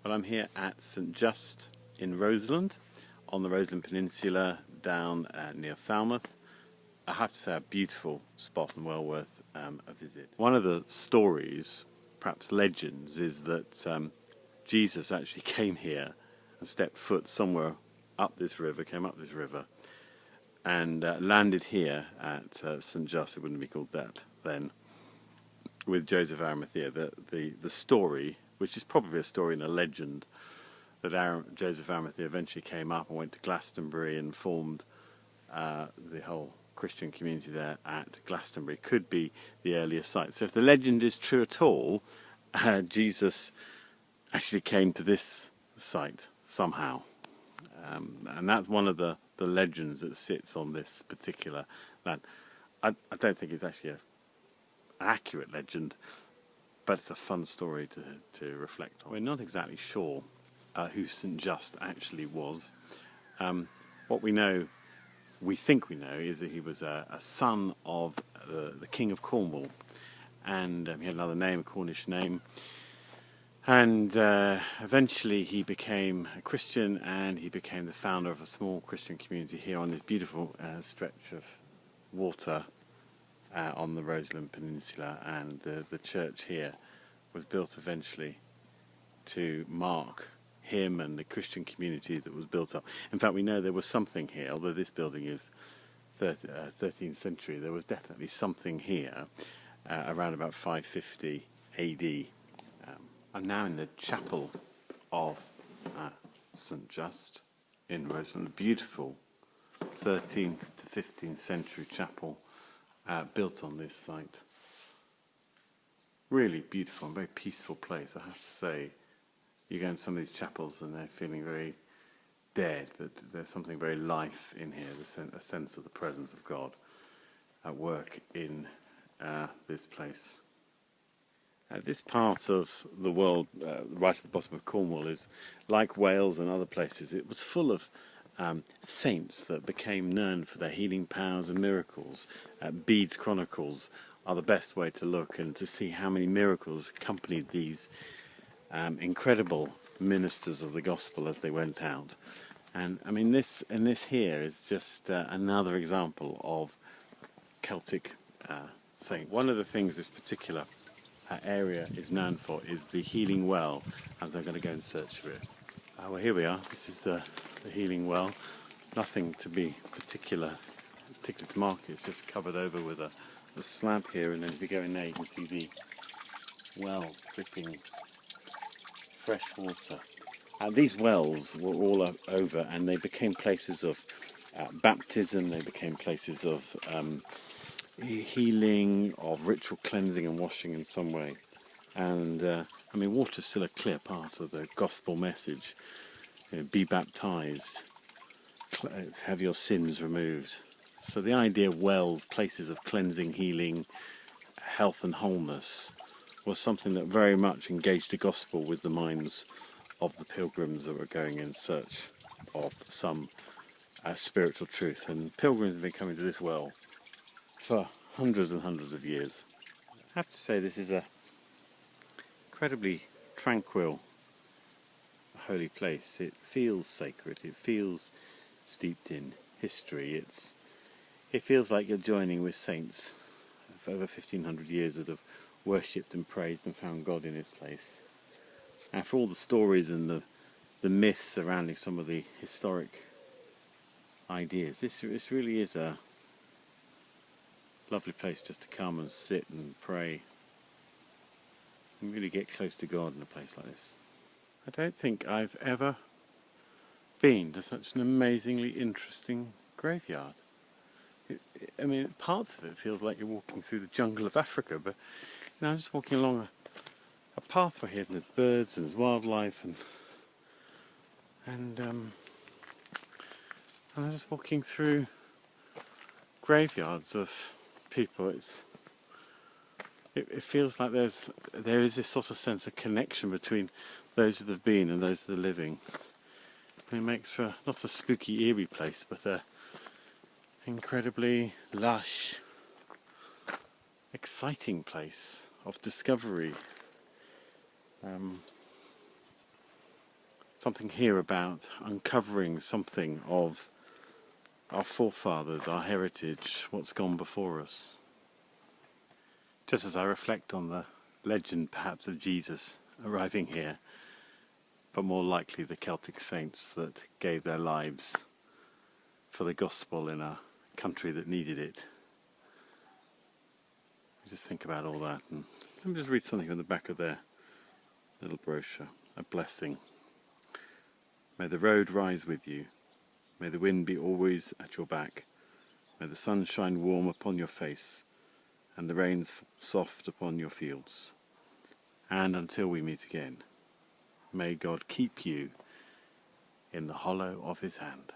Well, I'm here at St Just in Roseland, on the Roseland Peninsula down near Falmouth. I have to say, a beautiful spot and well worth a visit. One of the stories, perhaps legends, is that Jesus actually came here and stepped foot somewhere up this river, and landed here at St Just. It wouldn't be called that then, with Joseph Arimathea. The story, which is probably a story and a legend, that Joseph Arimathea eventually came up and went to Glastonbury and formed the whole Christian community there at Glastonbury, could be the earliest site. So if the legend is true at all, Jesus actually came to this site somehow. And that's one of the legends that sits on this particular land. I don't think it's actually an accurate legend, but it's a fun story to reflect on. We're not exactly sure who St Just actually was. What we think we know, is that he was a son of the King of Cornwall, and he had another name, a Cornish name. And eventually he became a Christian, and he became the founder of a small Christian community here on this beautiful stretch of water on the Roseland Peninsula. And the church here was built eventually to mark him and the Christian community that was built up. In fact, we know there was something here, although this building is 13th century, there was definitely something here around about 550 AD. I'm now in the chapel of St Just in Roseland, a beautiful 13th to 15th century chapel built on this site. Really beautiful and very peaceful place, I have to say. You go into some of these chapels and they're feeling very dead, but there's something very life in here, a sense of the presence of God at work in this place. This part of the world, right at the bottom of Cornwall, is like Wales and other places. It was full of saints that became known for their healing powers and miracles. Bede's Chronicles are the best way to look and to see how many miracles accompanied these incredible ministers of the gospel as they went out. And I mean, this here is just another example of Celtic saints. One of the things this particular area is known for is the healing well, as I'm going to go and search for it. Well, here we are. This is the healing well. Nothing to be particularly to mark. It's just covered over with a slab here, and then if you go in there you can see the well dripping fresh water. These wells were all over, and they became places of baptism. They became places of healing, of ritual cleansing and washing in some way. And I mean, water's still a clear part of the gospel message. You know, be baptized, have your sins removed. So the idea of wells, places of cleansing, healing, health and wholeness, was something that very much engaged the gospel with the minds of the pilgrims that were going in search of some spiritual truth. And pilgrims have been coming to this well for hundreds and hundreds of years. I have to say, this is a incredibly tranquil, holy place. It feels sacred. It feels steeped in history. It feels like you're joining with saints for over 1,500 years that have worshipped and praised and found God in this place. And for all the stories and the myths surrounding some of the historic ideas, this really is a lovely place just to come and sit and pray and really get close to God in a place like this. I don't think I've ever been to such an amazingly interesting graveyard. I mean, parts of it feels like you're walking through the jungle of Africa, but you know, I'm just walking along a pathway here, and there's birds and there's wildlife, and I'm just walking through graveyards of people. It feels like there is this sort of sense of connection between those that have been and those that are living. It makes for not a spooky, eerie place, but a incredibly lush, exciting place of discovery. something here about uncovering something of our forefathers, our heritage, what's gone before us. Just as I reflect on the legend perhaps of Jesus arriving here, but more likely the Celtic saints that gave their lives for the gospel in a country that needed it. Just think about all that, and let me just read something on the back of their little brochure. A blessing. May the road rise with you. May the wind be always at your back. May the sun shine warm upon your face, and the rains soft upon your fields. And until we meet again, may God keep you in the hollow of his hand.